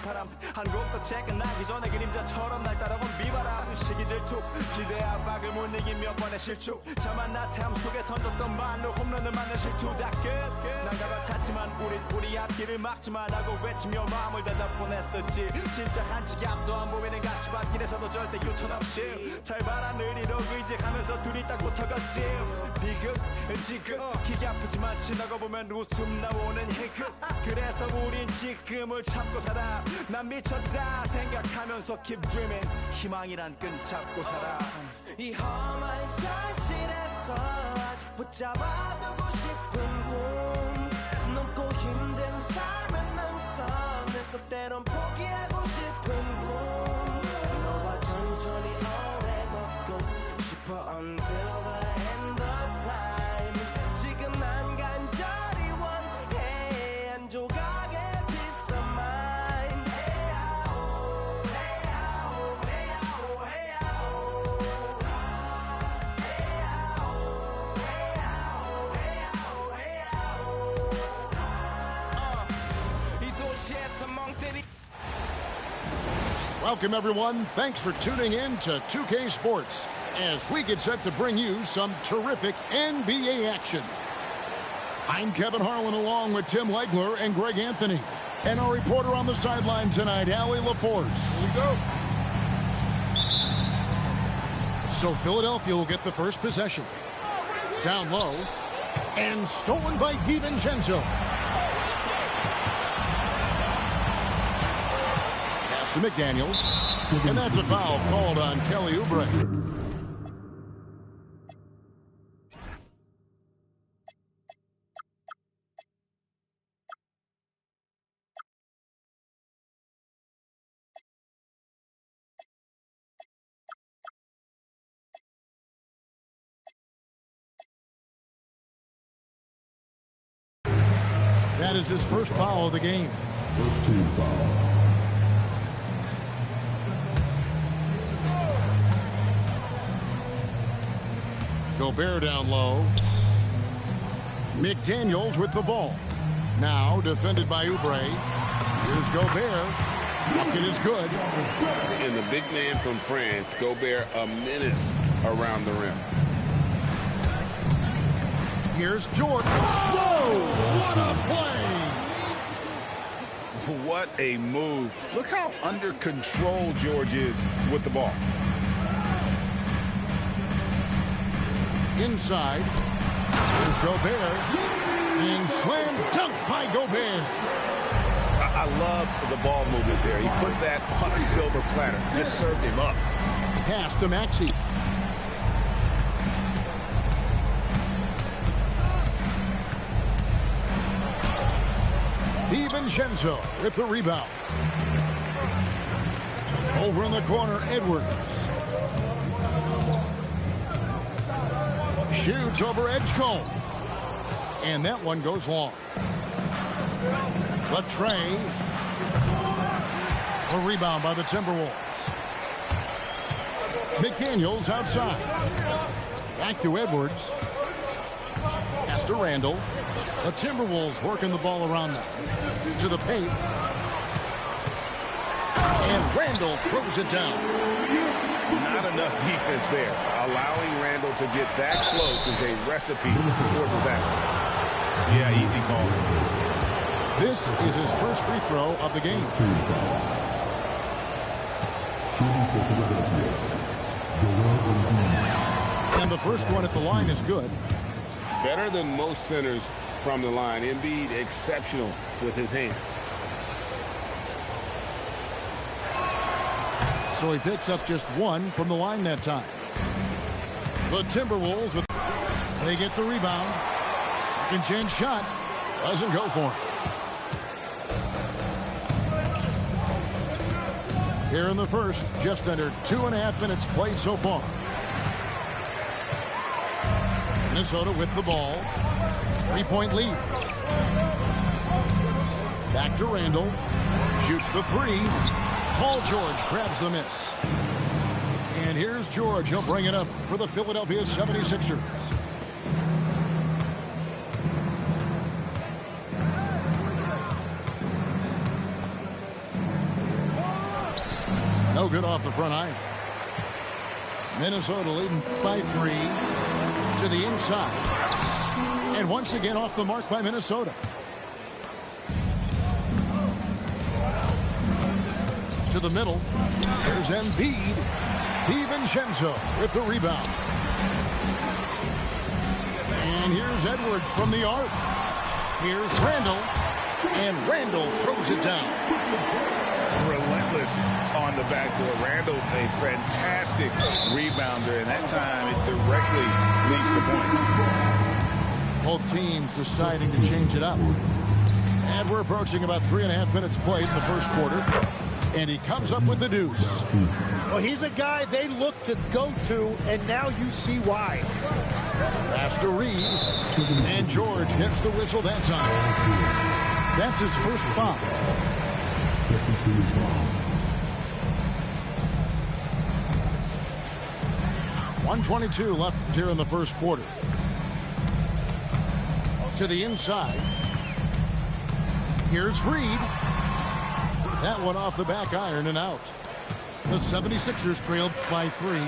바람 한 곡도 퇴근하기 전에 그림자처럼 날 따라온 비바람 시기 질투 기대 압박을 못 이긴 몇 번의 실축 자만 나태함 속에 던졌던 말로 홈런을 맞는 실투 다 끝 난가 같았지만 우리 앞길을 막지만 하고 외치며 마음을 다잡곤 했었지 진짜 한치 앞도 안 보이는 가시밭길에서도 절대 유턴 없이 잘 봐라 느리로 의지하면서 둘이 딱 붙어갔지 비극 지금 기가 아프지만 지나고 보면 웃음 나오는 희극 그래서 우린 지금을 참고 살아 난 미쳤다 생각하면서 keep dreaming 희망이란 끈 잡고 살아 이 험한 현실에서 아직 붙잡아두고 싶은 꿈 넘고 힘든 삶의 능선에서 때론 포기하고 싶은 꿈 너와 천천히 오래 걷고 싶어 until the end of time 지금 난 간절히 원해 한 조각의 peace of mind 헤야오 헤야오 헤야오 헤야오 헤야오 헤야오 헤야오 이 도시에서 멍 때리 Welcome, everyone. Thanks for tuning in to 2K Sports as we get set to bring you some terrific NBA action. I'm Kevin Harlan along with Tim Legler and Greg Anthony. And our reporter on the sideline tonight, Allie LaForce. Here we go. So Philadelphia will get the first possession. Down low. And stolen by DiVincenzo. To McDaniels, and that's a foul called on Kelly Oubre. That is his first foul of the game. First team foul. Gobert down low. McDaniels with the ball. Now defended by Oubre. Here's Gobert. Bucket is good. And the big man from France, Gobert, a menace around the rim. Here's Jordan. Whoa! What a play! What a move. Look how under control George is with the ball. Inside. Here's Gobert. And slam dunk by Gobert. I love the ball movement there. He put that on a silver platter. Just served him up. Pass to Maxey. DiVincenzo with the rebound. Over in the corner, Edwards. Shoots over Edgecombe. And that one goes long. Latrey. A rebound by the Timberwolves. McDaniels outside. Back to Edwards. Pass to Randall. The Timberwolves working the ball around them. To the paint. And Randall throws it down. Not enough defense there. Allowing Randall to get that close is a recipe for disaster. Yeah, easy call. This is his first free throw of the game. And the first one at the line is good. Better than most centers from the line. Embiid exceptional with his hand. So he picks up just one from the line that time. The Timberwolves, they get the rebound. Second chance shot. Doesn't go for him. Here in the first, just under 2.5 minutes played so far. Minnesota with the ball. 3-point lead. Back to Randall. Shoots the three. Paul George grabs the miss. And here's George. He'll bring it up for the Philadelphia 76ers. No good off the front iron. Minnesota leading by 3 to the inside. And once again off the mark by Minnesota. To the middle. There's Embiid. DiVincenzo with the rebound. And here's Edwards from the arc. Here's Randall. And Randall throws it down. Relentless on the backboard. Randall, a fantastic rebounder, and that time it directly leads to points. Both teams deciding to change it up. And we're approaching about 3.5 minutes played in the first quarter. And he comes up with the deuce. Well, he's a guy they look to go to, and now you see why. Pass to Reed. And George hits the whistle that time. That's his first foul. 1:22 left here in the first quarter. To the inside. Here's Reed. That one off the back iron and out. The 76ers trailed by 3.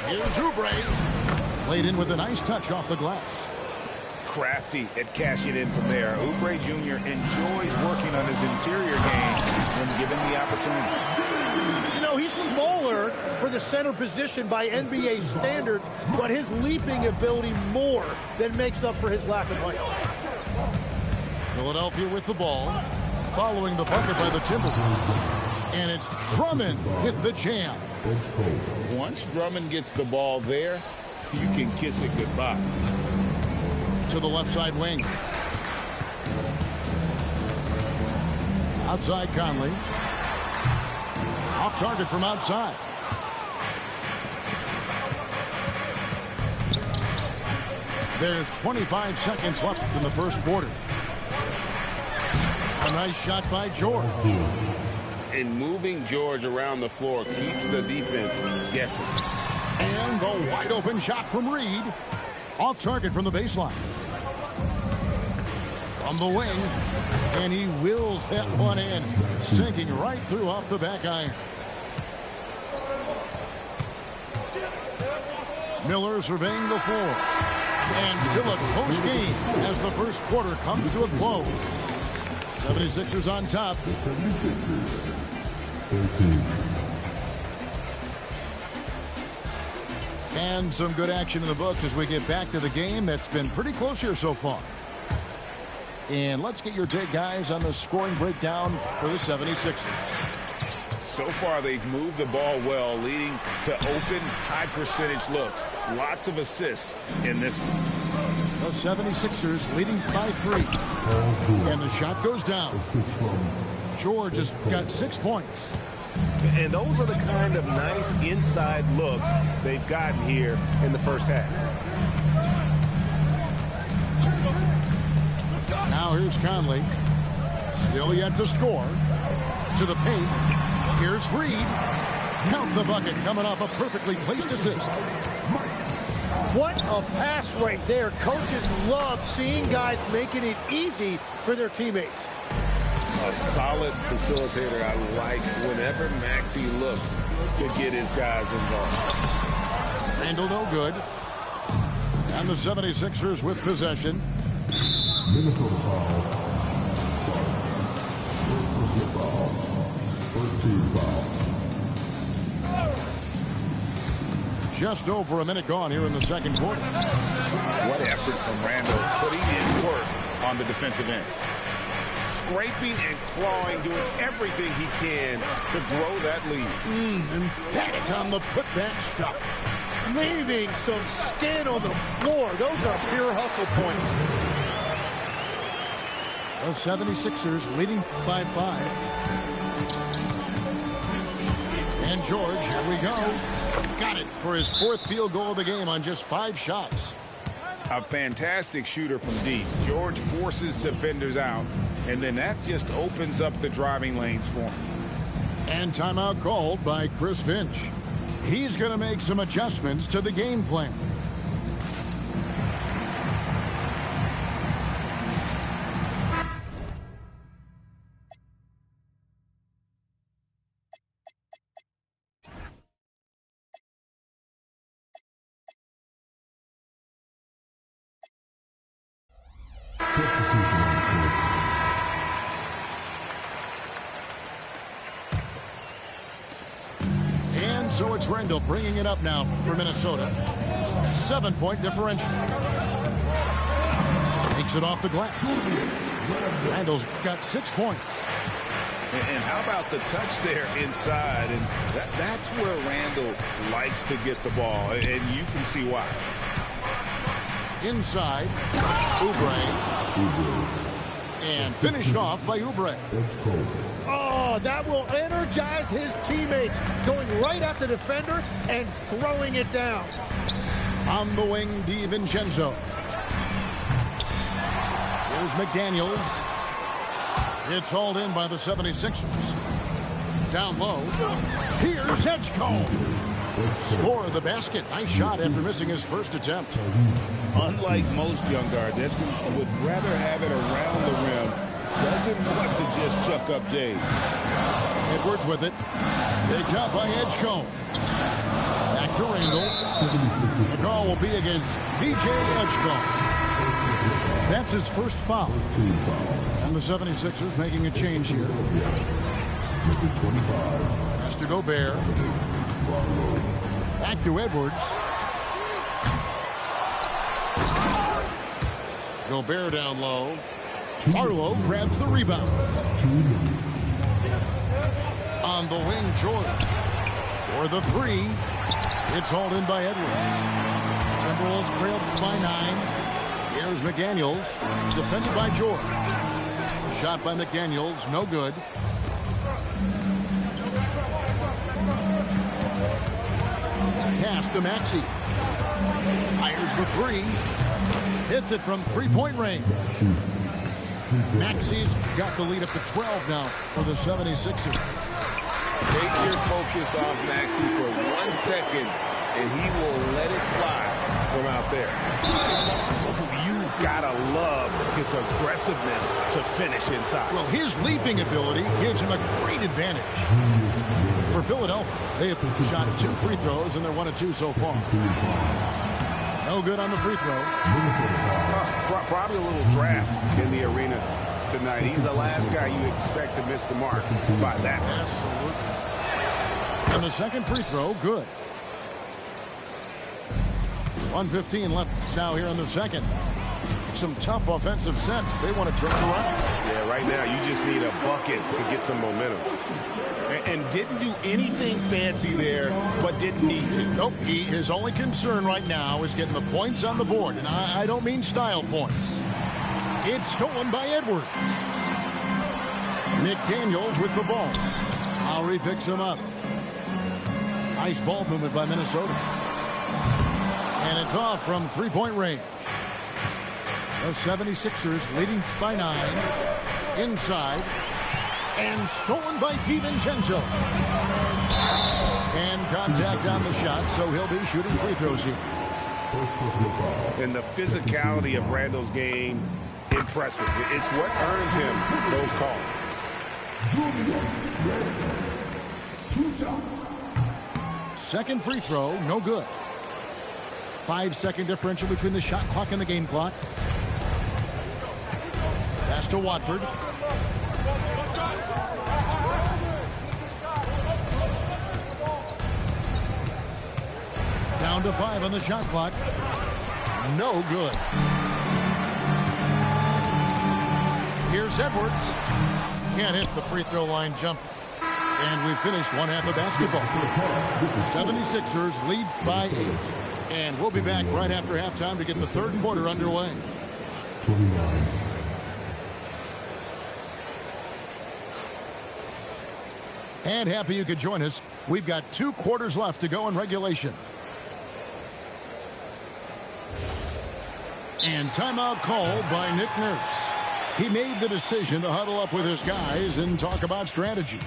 Here's Oubre. Laid in with a nice touch off the glass. Crafty at cashing in from there. Oubre Jr. enjoys working on his interior game when given the opportunity. You know, he's smaller for the center position by NBA standards, but his leaping ability more than makes up for his lack of height. Philadelphia with the ball, following the bucket by the Timberwolves. And it's Drummond with the jam. Once Drummond gets the ball there, you can kiss it goodbye. To the left side wing. Outside Conley. Off target from outside. There's 25 seconds left in the first quarter. A nice shot by George. And moving George around the floor keeps the defense guessing. And the wide open shot from Reed. Off target from the baseline. From the wing. And he wills that one in. Sinking right through off the back iron. Miller surveying the floor. And still a close game as the first quarter comes to a close. 76ers on top. And some good action in the books as we get back to the game that's been pretty close here so far. And let's get your take, guys, on the scoring breakdown for the 76ers. So far, they've moved the ball well, leading to open, high-percentage looks. Lots of assists in this one. The 76ers leading by 3. And the shot goes down. George has got 6 points. And those are the kind of nice inside looks they've gotten here in the first half. Now here's Conley. Still yet to score. To the paint. Here's Reed. Count the bucket coming off a perfectly placed assist. What a pass right there. Coaches love seeing guys making it easy for their teammates. A solid facilitator. I like whenever Maxey looks to get his guys involved. Randall no good. And the 76ers with possession. Minnesota foul. First team foul. Just over a minute gone here in the second quarter. What effort from Randall putting in work on the defensive end. Scraping and clawing, doing everything he can to grow that lead. Emphatic on the putback stuff. Leaving some skin on the floor. Those are pure hustle points. The 76ers leading by 5. And George, here we go. Got it for his 4th field goal of the game on just 5 shots. A fantastic shooter from deep. George forces defenders out, and then that just opens up the driving lanes for him. And timeout called by Chris Finch. He's going to make some adjustments to the game plan. So it's Randall bringing it up now for Minnesota. 7-point differential. Takes it off the glass. Randall's got 6 points. And how about the touch there inside? And that's where Randall likes to get the ball, and you can see why. Inside, Oubre. And finished off by Oubre. Oh, that will energize his teammates. Going right at the defender and throwing it down. On the wing, DiVincenzo. Here's McDaniels. It's hauled in by the 76ers. Down low. Here's Edgecombe. Score of the basket. Nice shot after missing his first attempt. Unlike most young guards, Edgecombe would rather have it around the rim. Doesn't want to just chuck up Jays. Edwards with it. Picked up by Edgecombe. Back to Randall. The call will be against VJ Edgecombe. That's his first foul. And the 76ers making a change here. Has to Gobert. Back to Edwards. Gobert down low. Arlo grabs the rebound. On the wing, Jordan. For the 3. It's hauled in by Edwards. Timberwolves trailed by 9. Here's McDaniels. Defended by George. Shot by McDaniels. No good. Pass to Maxey. Fires the 3. Hits it from 3-point range. Maxey's got the lead up to 12 now for the 76ers. Take your focus off Maxey for 1 second, and he will let it fly from out there. You gotta love his aggressiveness to finish inside. Well, his leaping ability gives him a great advantage. For Philadelphia, they have shot 2 free throws, and they're 1 of 2 so far. No good on the free throw. Probably a little draft in the arena tonight. He's the last guy you expect to miss the mark by that. Absolutely. And the second free throw, good. 1:15 left now here in the second. Some tough offensive sets. They want to turn it around. Yeah, right now you just need a bucket to get some momentum. And didn't do anything fancy there, but didn't need to. Nope, his only concern right now is getting the points on the board. And I don't mean style points. It's stolen by Edwards. McDaniels with the ball. Lowry picks him up. Nice ball movement by Minnesota. And it's off from 3-point range. The 76ers leading by 9. Inside. And stolen by DiVincenzo. And contact on the shot, so he'll be shooting free throws here. And the physicality of Randall's game, impressive. It's what earns him those calls. Second free throw, no good. 5-second differential between the shot clock and the game clock. Pass to Watford. Down to 5 on the shot clock. No good. Here's Edwards. Can't hit the free throw line jumper. And we finished one half of basketball. 76ers lead by 8. And we'll be back right after halftime to get the third quarter underway. And happy you could join us. We've got 2 quarters left to go in regulation. And timeout called by Nick Nurse. He made the decision to huddle up with his guys and talk about strategy.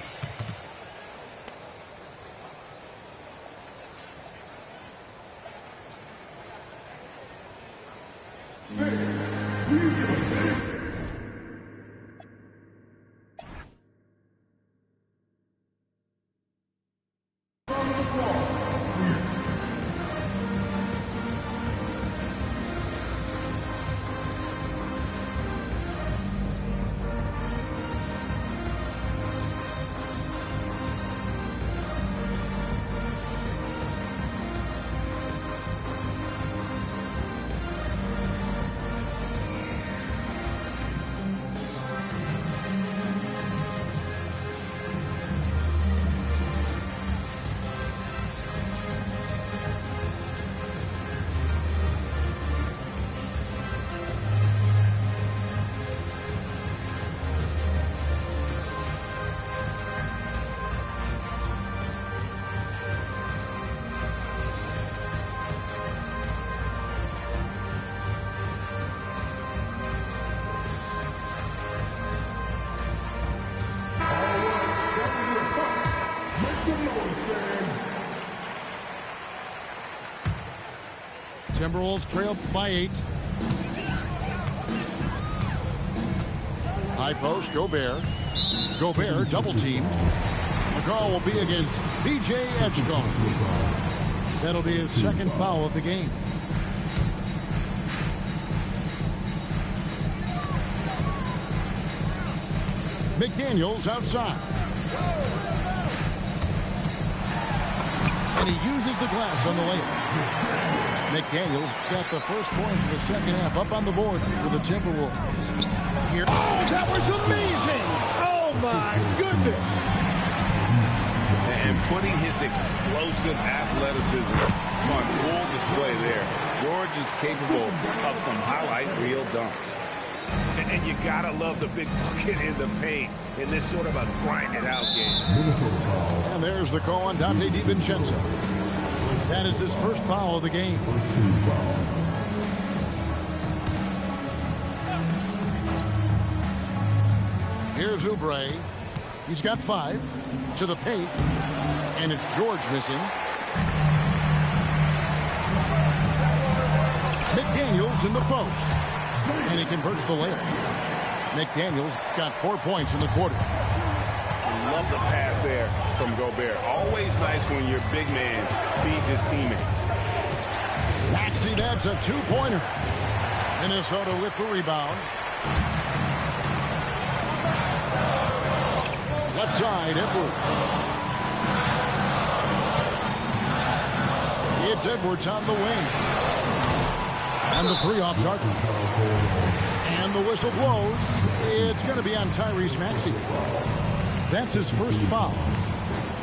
Timberwolves trail by 8. High post, Gobert. Gobert double team. The call will be against VJ Edgecombe. That'll be his second foul of the game. McDaniels outside. And he uses the glass on the layup. McDaniels got the first points of the second half up on the board for the Timberwolves. Here. Oh, that was amazing! Oh, my goodness! And putting his explosive athleticism on full display there. George is capable of some highlight reel dunks. And you gotta love the big bucket in the paint in this sort of a grinded-out game. And there's the call on Dante DiVincenzo. That is his first foul of the game. Here's Oubre. He's got 5 to the paint, and it's George missing. McDaniels in the post, and he converts the layup. McDaniels got 4 points in the quarter. Love the pass there from Gobert. Always nice when your big man feeds his teammates. Maxey, that's a 2-pointer. Minnesota with the rebound. Left side, Edwards. It's Edwards on the wing. And the 3 off target. And the whistle blows. It's going to be on Tyrese Maxey. That's his first foul.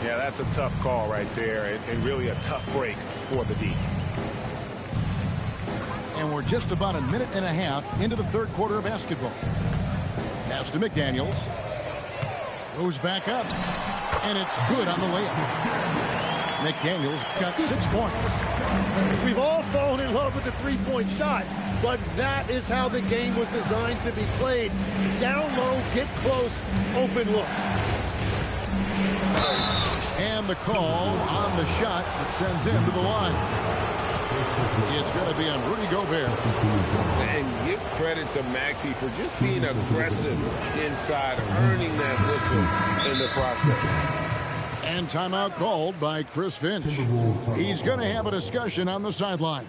Yeah, that's a tough call right there, and really a tough break for the D. And we're just about a minute and a half into the third quarter of basketball. Pass to McDaniels. Goes back up. And it's good on the layup. McDaniels got 6 points. We've all fallen in love with the three-point shot, but that is how the game was designed to be played. Down low, get close, open look. And the call on the shot that sends him to the line. It's going to be on Rudy Gobert. And give credit to Maxey for just being aggressive inside, earning that whistle in the process. And timeout called by Chris Finch. He's going to have a discussion on the sideline.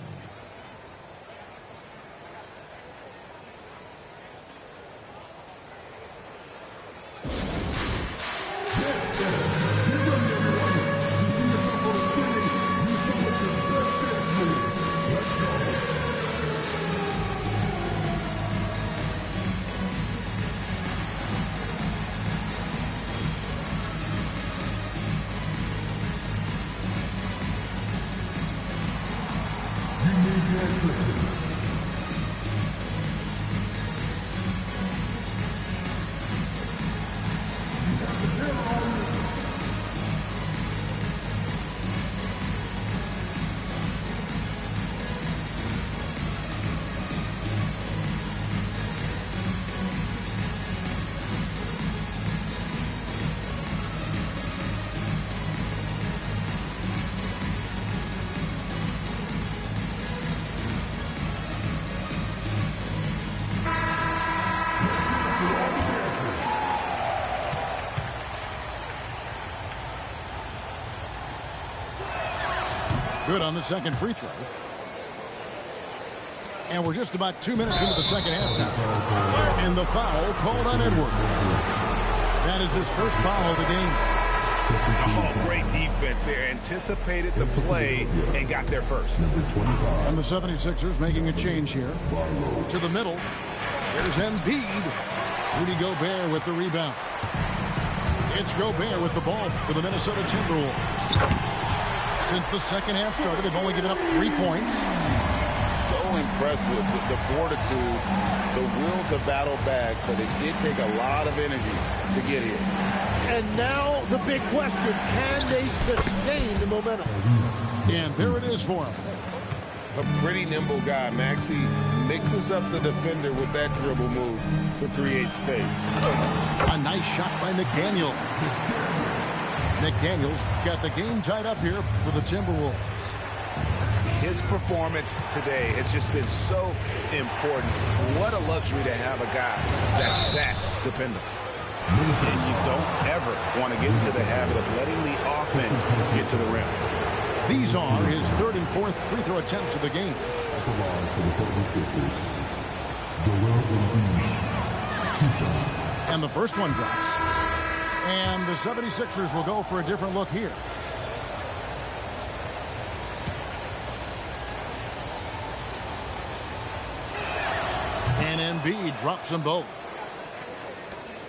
Good on the second free throw. And we're just about 2 minutes into the second half now. And the foul called on Edwards. That is his first foul of the game. Oh, great defense there. Anticipated the play and got there first. And the 76ers making a change here. To the middle. Here's Embiid. Rudy Gobert with the rebound. It's Gobert with the ball for the Minnesota Timberwolves. Since the second half started, they've only given up 3 points. So impressive, the fortitude, the will to battle back, but it did take a lot of energy to get here. And now the big question, can they sustain the momentum? And there it is for him. A pretty nimble guy. Maxey mixes up the defender with that dribble move to create space. A nice shot by McDaniel. McDaniels got the game tied up here for the Timberwolves. His performance today has just been so important. What a luxury to have a guy that's that dependable. And you don't ever want to get into the habit of letting the offense get to the rim. These are his third and fourth free throw attempts of the game. At the line for the 76ers, Joel Embiid, 2 shots. And the first one drops. And the 76ers will go for a different look here. And Embiid drops them both.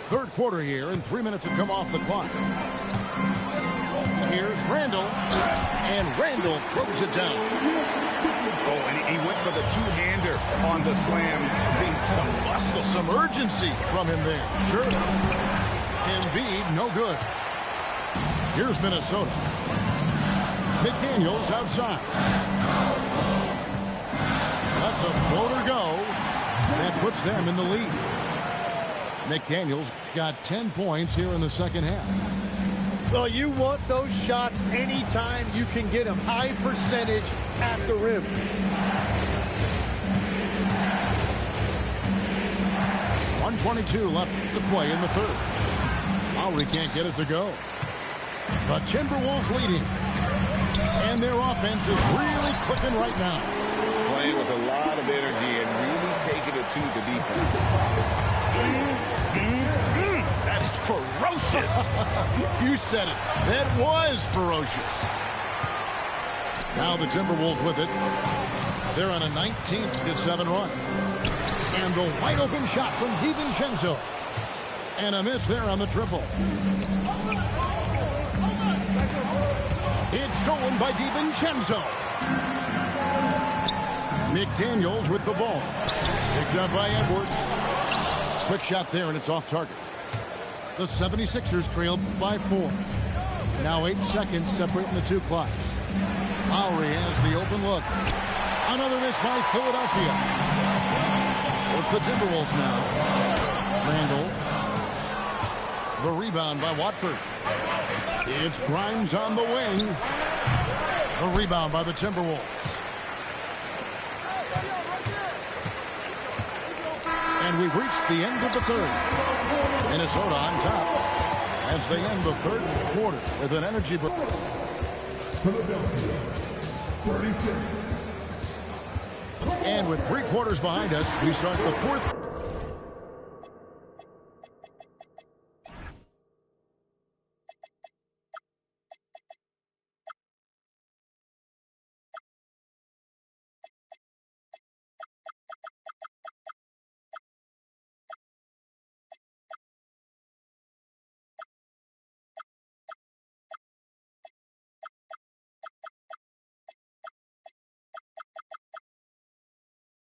Third quarter here, and 3 minutes have come off the clock. Here's Randall, and Randall throws it down. Oh, and he went for the two-hander on the slam. See some muscle, Some urgency from him there. Sure. Embiid, no good. Here's Minnesota. McDaniels outside. That's a floater go. That puts them in the lead. McDaniels got 10 points here in the second half. Well, you want those shots anytime you can get them. High percentage at the rim. .122 left to play in the third. Lowry can't get it to go. The Timberwolves leading. And their offense is really clicking right now. playing with a lot of energy and really taking it to the defense. That is ferocious. You said it. That was ferocious. Now the Timberwolves with it. They're on a 19-7 run. And the wide open shot from DiVincenzo. And a miss there on the triple. It's stolen by DiVincenzo. McDaniels with the ball. Picked up by Edwards. Quick shot there, and it's off target. The 76ers trail by 4. Now 8 seconds separating the two clocks. Lowry has the open look. Another miss by Philadelphia. So it's the Timberwolves now. Randall. The rebound by Watford. It's Grimes on the wing. The rebound by the Timberwolves. And we've reached the end of the third. Minnesota on top as they end the third quarter with an energy break. Philadelphia, 36. And with 3 quarters behind us, we start the fourth.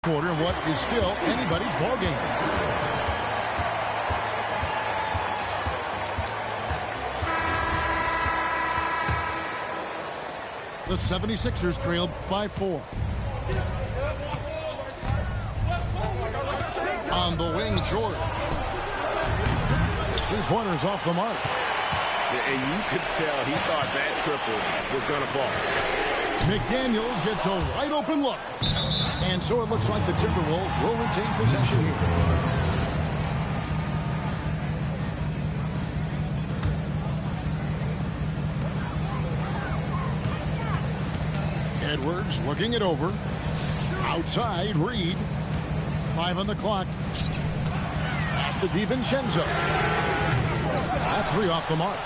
Quarter of what is still anybody's ball game. The 76ers trailed by 4. On the wing, George. 3-pointers off the mark. And you could tell he thought that triple was going to fall. McDaniels gets a wide open look. And so it looks like the Timberwolves will retain possession here. Edwards looking it over. Outside, Reed. 5 on the clock. Pass to DiVincenzo. That 3 off the mark.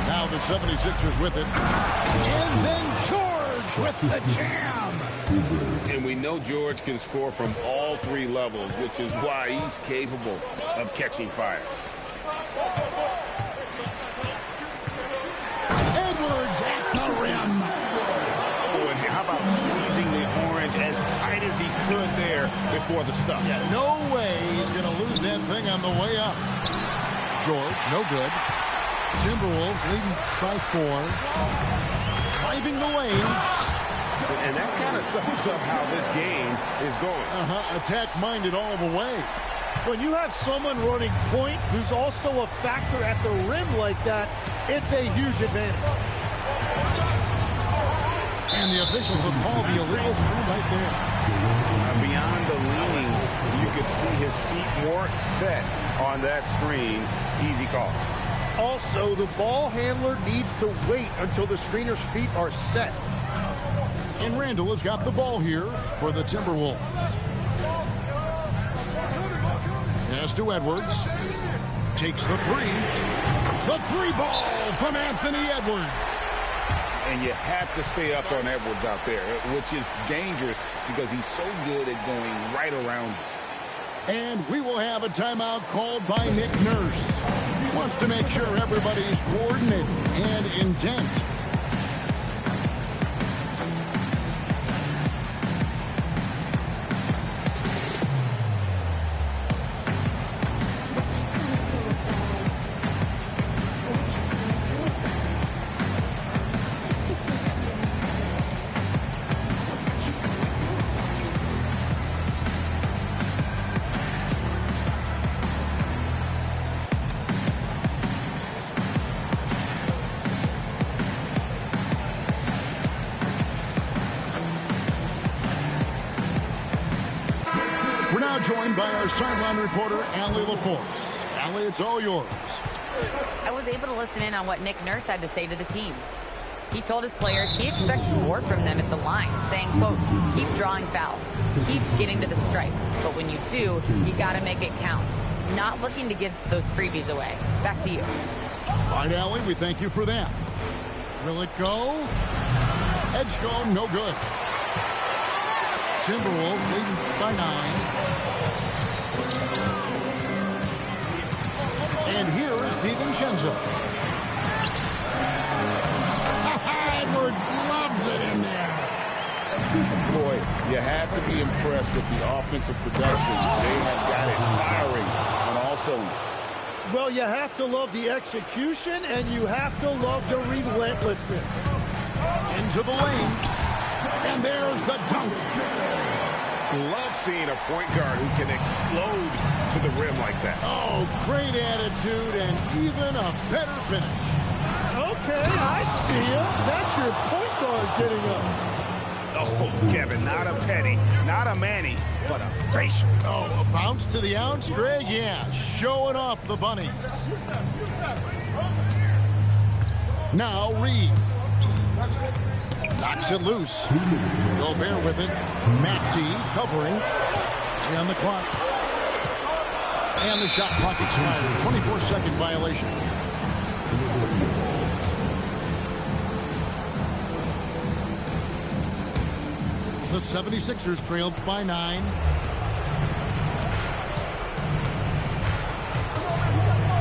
Now the 76ers with it. And then George with the jam. And we know George can score from all 3 levels, which is why he's capable of catching fire. Edwards at the rim. Oh, and how about squeezing the orange as tight as he could there before the stuff? Yeah, no way he's going to lose that thing on the way up. George, no good. Timberwolves leading by 4. Driving the lane. And that kind of sums up how this game is going. Attack-minded all the way. When you have someone running point who's also a factor at the rim like that, it's a huge advantage. And the officials have called the illegal screen right there. Beyond the leaning, you could see his feet more set on that screen. Easy call. Also, the ball handler needs to wait until the screener's feet are set. And Randall has got the ball here for the Timberwolves. Pass to Edwards. Takes the three. The three ball from Anthony Edwards. And you have to stay up on Edwards out there, which is dangerous because he's so good at going right around you. And we will have a timeout called by Nick Nurse. Wants to make sure everybody's coordinated and intent. We're now joined by our sideline reporter, Allie LaForce. Allie, it's all yours. I was able to listen in on what Nick Nurse had to say to the team. He told his players he expects more from them at the line, saying, quote, keep drawing fouls, keep getting to the stripe. But when you do, you got to make it count. Not looking to give those freebies away. Back to you. All right, Allie, we thank you for that. Will it go? Edgecombe, no good. Timberwolves leading by 9. And here is DiVincenzo. Edwards loves it in there. Boy, you have to be impressed with the offensive production. They have got it firing on all cylinders. Well, you have to love the execution, and you have to love the relentlessness. Into the lane. And there's the dunk. Love seeing a point guard who can explode to the rim like that. Oh, great attitude and even a better finish. Okay, I see you. That's your point guard getting up. Oh, Kevin, not a penny, not a Manny, but a facial. Oh, a bounce to the ounce, Greg? Yeah, showing off the bunnies. Now Reed. Knocks it loose. Gobert with it. Maxey covering. On the clock. And the shot clock expires. 24-second violation. The 76ers trailed by 9.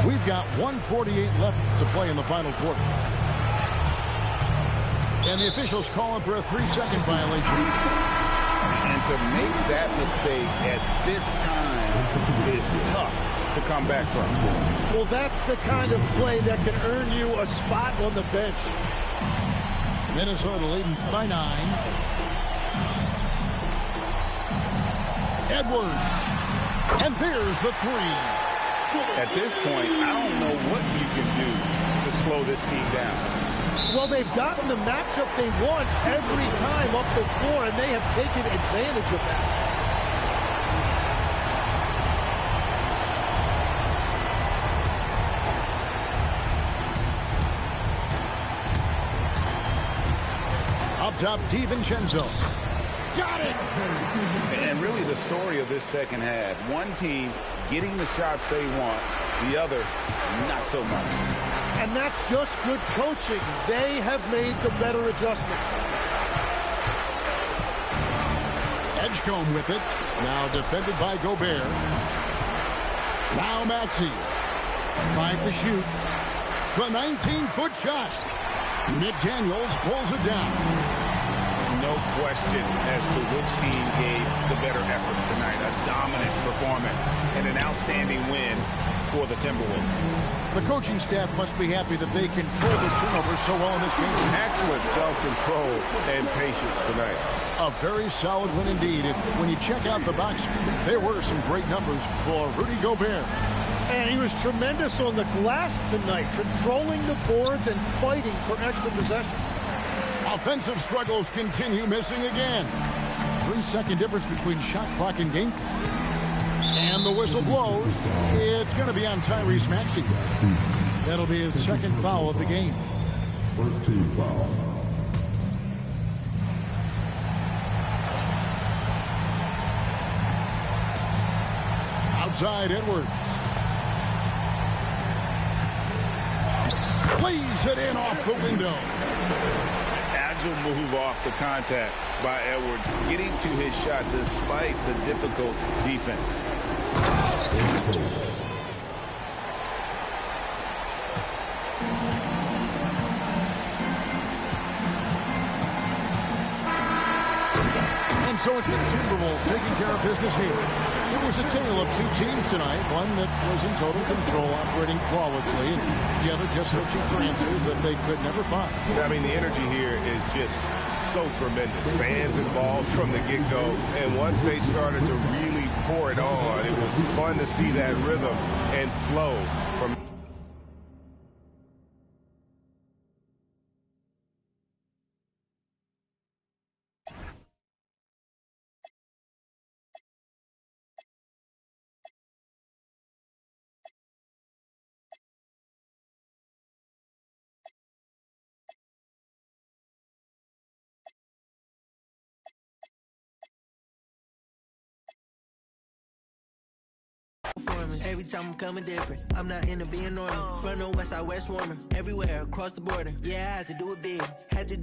We've got 1:48 left to play in the final quarter. And the officials calling for a 3-second violation. And to make that mistake at this time is tough to come back from. Well, that's the kind of play that can earn you a spot on the bench. Minnesota leading by 9. Edwards. And there's the 3. At this point, I don't know what you can do to slow this team down. Well, they've gotten the matchup they want every time up the floor, and they have taken advantage of that. Up top, DiVincenzo. Got it! And really the story of this second half, one team getting the shots they want, the other not so much. And that's just good coaching. They have made the better adjustments. Edgecombe with it. Now defended by Gobert. Now Maxey. 5 to shoot. The 19-foot shot. McDaniels pulls it down. No question as to which team gave the better effort tonight. A dominant performance and an outstanding win for the Timberwolves. The coaching staff must be happy that they control the turnovers so well in this game. Excellent self-control and patience tonight. A very solid win indeed. And when you check out the box score, there were some great numbers for Rudy Gobert. And he was tremendous on the glass tonight, controlling the boards and fighting for extra possessions. Offensive struggles continue, missing again. 3-second difference between shot clock and game clock. And the whistle blows. It's going to be on Tyrese Maxey. That'll be his second foul of the game. First team foul. Outside Edwards. Plays it in off the window. Agile move off the contact by Edwards, getting to his shot despite the difficult defense. And so it's the Timberwolves taking care of business here. It was a tale of two teams tonight, one that was in total control, operating flawlessly, and the other just searching for answers that they could never find. I mean, the energy here is just so tremendous. Fans involved from the get-go, and once they started to really pour it on, it was fun to see that rhythm and flow from. Every time I'm coming different, I'm not into being normal. Front or west side, west warmer. Everywhere across the border. Yeah, I had to do it big. Had to